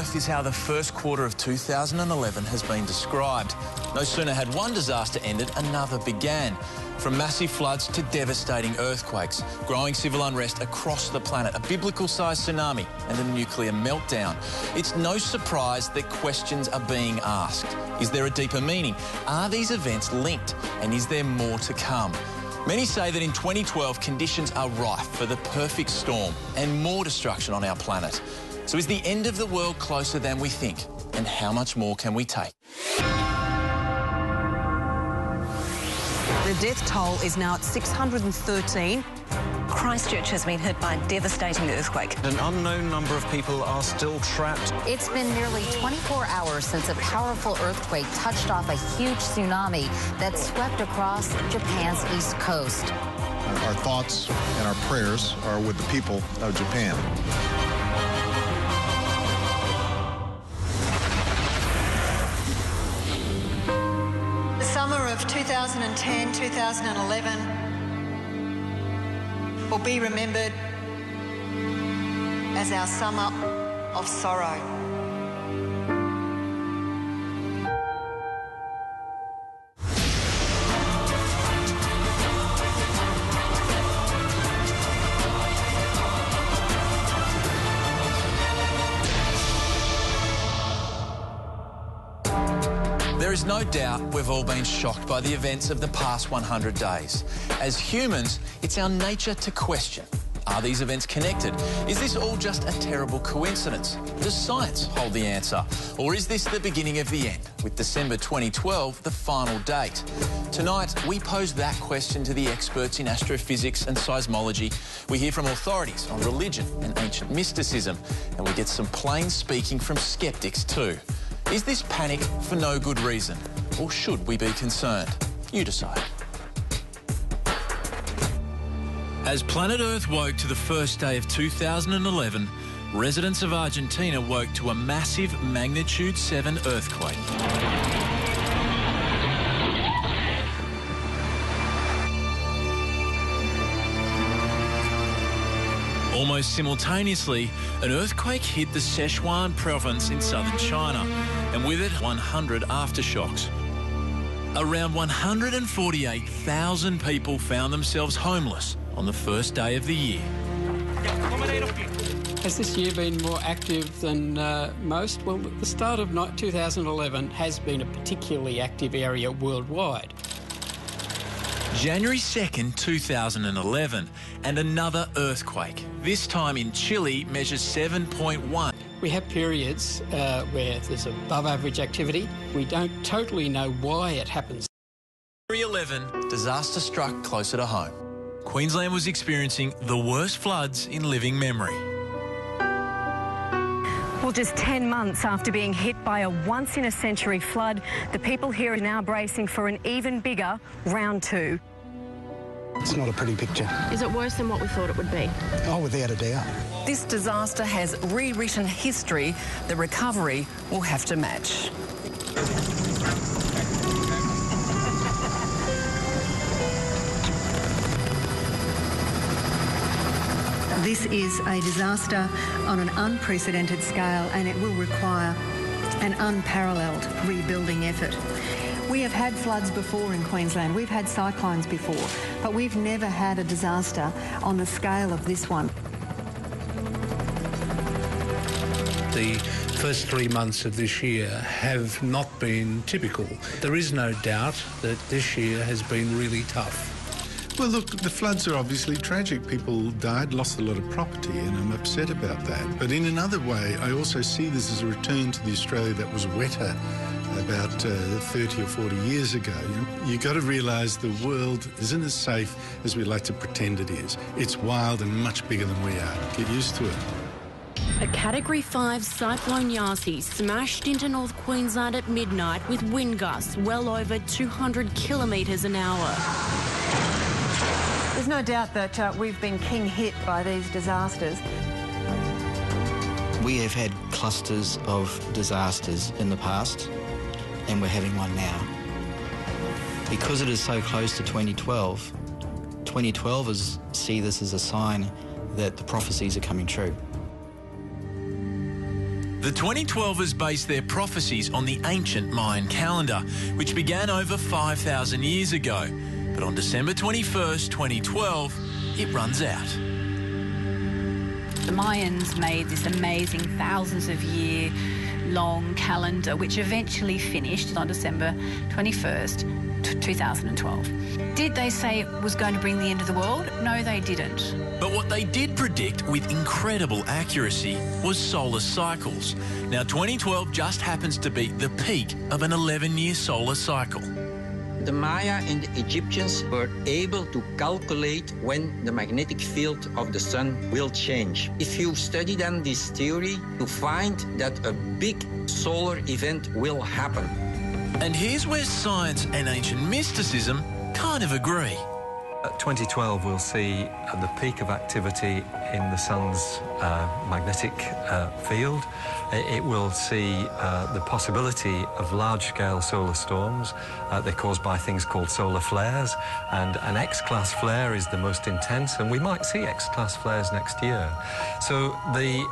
Earth is how the first quarter of 2011 has been described. No sooner had one disaster ended, another began. From massive floods to devastating earthquakes, growing civil unrest across the planet, a biblical-sized tsunami and a nuclear meltdown. It's no surprise that questions are being asked. Is there a deeper meaning? Are these events linked? And is there more to come? Many say that in 2012, conditions are rife for the perfect storm and more destruction on our planet. So is the end of the world closer than we think? And how much more can we take? The death toll is now at 613. Christchurch has been hit by a devastating earthquake. An unknown number of people are still trapped. It's been nearly 24 hours since a powerful earthquake touched off a huge tsunami that swept across Japan's east coast. Our thoughts and our prayers are with the people of Japan. The summer of 2010-2011 will be remembered as our summer of sorrow. There is no doubt we've all been shocked by the events of the past 100 days. As humans, it's our nature to question. Are these events connected? Is this all just a terrible coincidence? Does science hold the answer? Or is this the beginning of the end, with December 2012 the final date? Tonight, we pose that question to the experts in astrophysics and seismology. We hear from authorities on religion and ancient mysticism, and we get some plain speaking from skeptics too. Is this panic for no good reason, or should we be concerned? You decide. As planet Earth woke to the first day of 2011, residents of Argentina woke to a massive magnitude 7 earthquake. Almost simultaneously, an earthquake hit the Sichuan province in southern China, and with it 100 aftershocks. Around 148,000 people found themselves homeless on the first day of the year. Has this year been more active than most? Well, the start of 2011 has been a particularly active area worldwide. January 2nd, 2011, and another earthquake. This time in Chile, measures 7.1. We have periods where there's above average activity. We don't totally know why it happens. January 11, disaster struck closer to home. Queensland was experiencing the worst floods in living memory. Well, just 10 months after being hit by a once-in-a-century flood, the people here are now bracing for an even bigger round 2. It's not a pretty picture. Is it worse than what we thought it would be? Oh, without a doubt. This disaster has rewritten history. The recovery will have to match. This is a disaster on an unprecedented scale, and it will require an unparalleled rebuilding effort. We have had floods before in Queensland, we've had cyclones before, but we've never had a disaster on the scale of this one. The first 3 months of this year have not been typical. There is no doubt that this year has been really tough. Well, look, the floods are obviously tragic. People died, lost a lot of property, and I'm upset about that. But in another way, I also see this as a return to the Australia that was wetter about 30 or 40 years ago. You've got to realise the world isn't as safe as we like to pretend it is. It's wild and much bigger than we are. Get used to it. A Category 5 cyclone Yasi smashed into North Queensland at midnight with wind gusts well over 200 kilometres an hour. There's no doubt that we've been king hit by these disasters. We have had clusters of disasters in the past, and we're having one now. Because it is so close to 2012, 2012 see this as a sign that the prophecies are coming true. The 2012ers based their prophecies on the ancient Mayan calendar, which began over 5,000 years ago. But on December 21st, 2012, it runs out. The Mayans made this amazing thousands of year long calendar, which eventually finished on December 21st, 2012. Did they say it was going to bring the end of the world? No, they didn't. But what they did predict with incredible accuracy was solar cycles. Now, 2012 just happens to be the peak of an 11-year solar cycle. The Maya and the Egyptians were able to calculate when the magnetic field of the sun will change. If you study then this theory, you find that a big solar event will happen. And here's where science and ancient mysticism kind of agree. 2012 we'll see the peak of activity in the sun's magnetic field. It will see the possibility of large-scale solar storms. They're caused by things called solar flares, and an X-class flare is the most intense, and we might see X-class flares next year. So the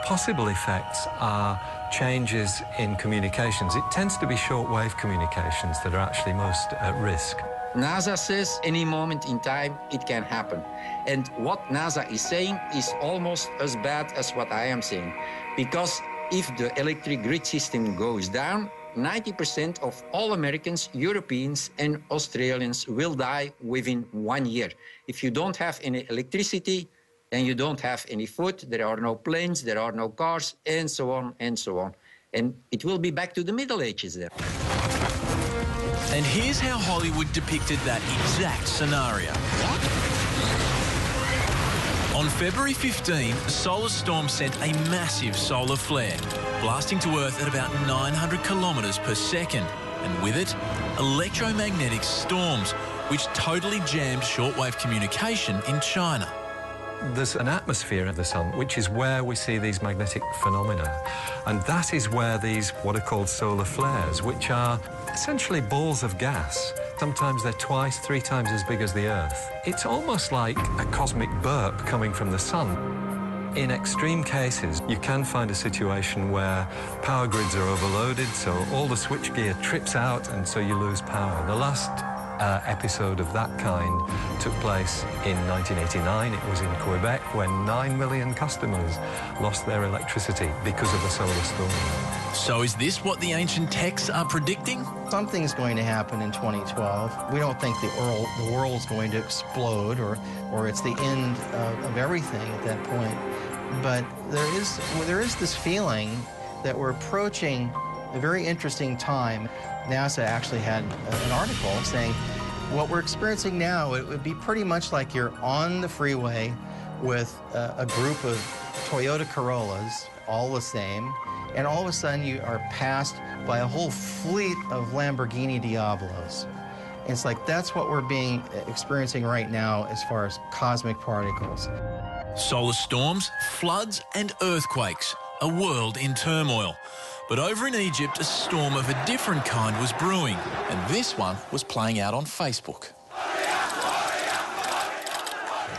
possible effects are changes in communications. It tends to be short-wave communications that are actually most at risk. NASA says any moment in time it can happen. And what NASA is saying is almost as bad as what I am saying. Because if the electric grid system goes down, 90% of all Americans, Europeans and Australians will die within 1 year. If you don't have any electricity, then you don't have any food, there are no planes, there are no cars, and so on and so on. And it will be back to the Middle Ages there. And here's how Hollywood depicted that exact scenario. On February 15, a solar storm sent a massive solar flare, blasting to Earth at about 900 kilometres per second. And with it, electromagnetic storms, which totally jammed shortwave communication in China. There's an atmosphere of the sun, which is where we see these magnetic phenomena. And that is where these, what are called solar flares, which are essentially balls of gas. Sometimes they're twice, 3 times as big as the Earth. It's almost like a cosmic burp coming from the sun. In extreme cases, you can find a situation where power grids are overloaded, so all the switchgear trips out, and so you lose power. The last episode of that kind took place in 1989. It was in Quebec when 9 million customers lost their electricity because of a solar storm. So is this what the ancient texts are predicting? Something's going to happen in 2012. We don't think the world's going to explode or it's the end of everything at that point. But there is this feeling that we're approaching a very interesting time. NASA actually had an article saying what we're experiencing now, it would be pretty much like you're on the freeway with a group of Toyota Corollas, all the same, and all of a sudden you are passed by a whole fleet of Lamborghini Diablos. And it's like that's what we're experiencing right now as far as cosmic particles. Solar storms, floods and earthquakes, a world in turmoil. But over in Egypt, a storm of a different kind was brewing, and this one was playing out on Facebook.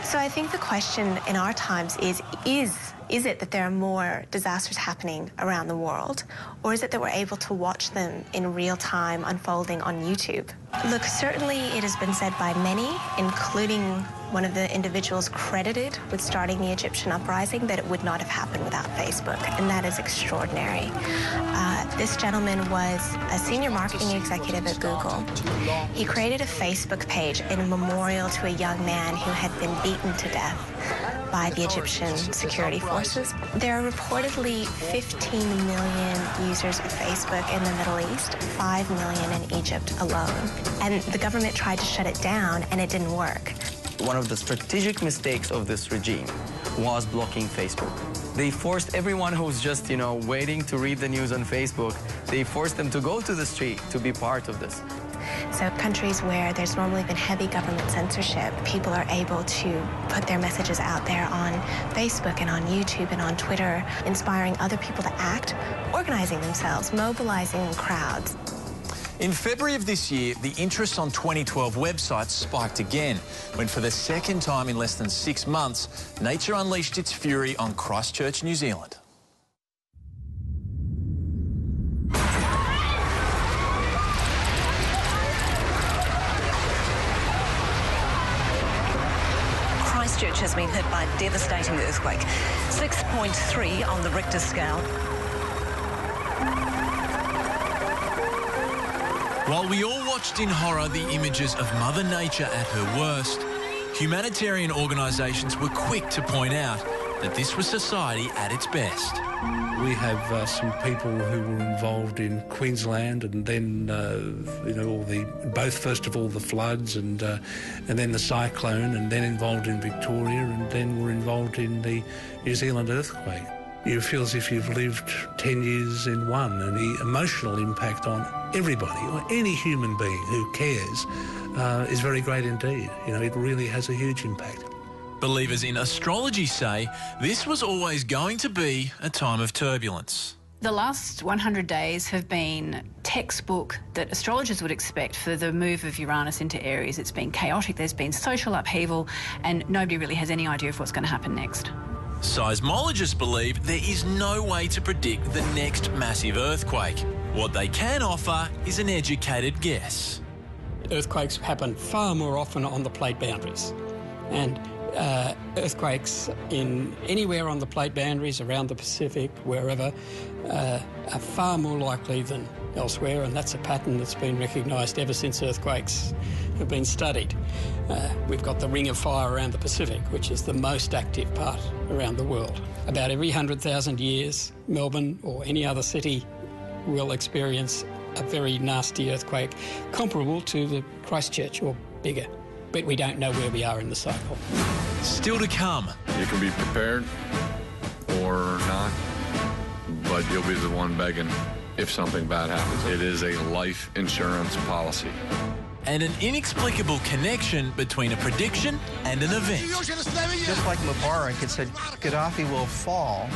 So I think the question in our times is it that there are more disasters happening around the world, or is it that we're able to watch them in real time unfolding on YouTube? Look, certainly it has been said by many, including one of the individuals credited with starting the Egyptian uprising, that it would not have happened without Facebook, and that is extraordinary. This gentleman was a senior marketing executive at Google. He created a Facebook page in memorial to a young man who had been beaten to death by the Egyptian security forces. There are reportedly 15 million users of Facebook in the Middle East, 5 million in Egypt alone. And the government tried to shut it down, and it didn't work. One of the strategic mistakes of this regime was blocking Facebook. They forced everyone who's just, waiting to read the news on Facebook, they forced them to go to the street to be part of this. So countries where there's normally been heavy government censorship, people are able to put their messages out there on Facebook and on YouTube and on Twitter, inspiring other people to act, organizing themselves, mobilizing crowds. In February of this year, the interest on 2012 websites spiked again, when for the second time in less than 6 months, nature unleashed its fury on Christchurch, New Zealand. has been hit by a devastating earthquake. 6.3 on the Richter scale. While we all watched in horror the images of Mother Nature at her worst, humanitarian organisations were quick to point out that this was society at its best. We have some people who were involved in Queensland, and then first of all the floods, and then the cyclone, and then involved in Victoria, and then were involved in the New Zealand earthquake. You feel as if you've lived 10 years in one, and the emotional impact on everybody, or any human being who cares, is very great indeed. It really has a huge impact. Believers in astrology say this was always going to be a time of turbulence. The last 100 days have been textbook that astrologers would expect for the move of Uranus into Aries. It's been chaotic, there's been social upheaval, and nobody really has any idea of what's going to happen next. Seismologists believe there is no way to predict the next massive earthquake. What they can offer is an educated guess. Earthquakes happen far more often on the plate boundaries, and earthquakes in anywhere on the plate boundaries, around the Pacific, wherever, are far more likely than elsewhere, and that's a pattern that's been recognised ever since earthquakes have been studied. We've got the Ring of Fire around the Pacific, which is the most active part around the world. About every 100,000 years, Melbourne or any other city will experience a very nasty earthquake comparable to the Christchurch or bigger. But we don't know where we are in the cycle. Still to come. You can be prepared or not, but you'll be the one begging if something bad happens. It is a life insurance policy. And an inexplicable connection between a prediction and an event. Just like Mubarak had said, Gaddafi will fall.